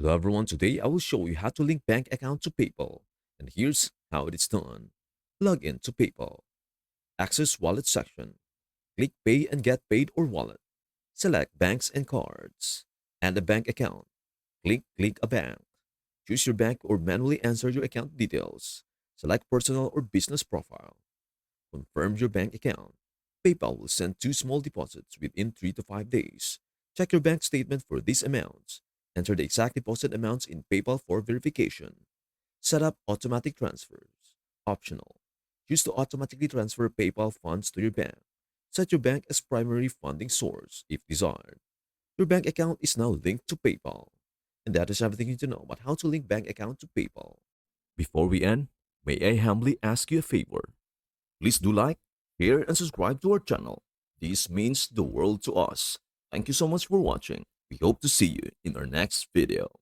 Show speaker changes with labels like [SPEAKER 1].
[SPEAKER 1] Hello everyone, today I will show you how to link bank account to PayPal. And here's how it is done. Log in to PayPal. Access wallet section. Click pay and get paid or wallet. Select banks and cards. Add a bank account. Click a bank. Choose your bank or manually enter your account details. Select personal or business profile. Confirm your bank account. PayPal will send two small deposits within 3 to 5 days. Check your bank statement for these amounts. Enter the exact deposit amounts in PayPal for verification. Set up automatic transfers. Optional. Choose to automatically transfer PayPal funds to your bank. Set your bank as primary funding source if desired. Your bank account is now linked to PayPal. And that is everything you need to know about how to link bank account to PayPal. Before we end, may I humbly ask you a favor? Please do like, share, and subscribe to our channel. This means the world to us. Thank you so much for watching. We hope to see you in our next video.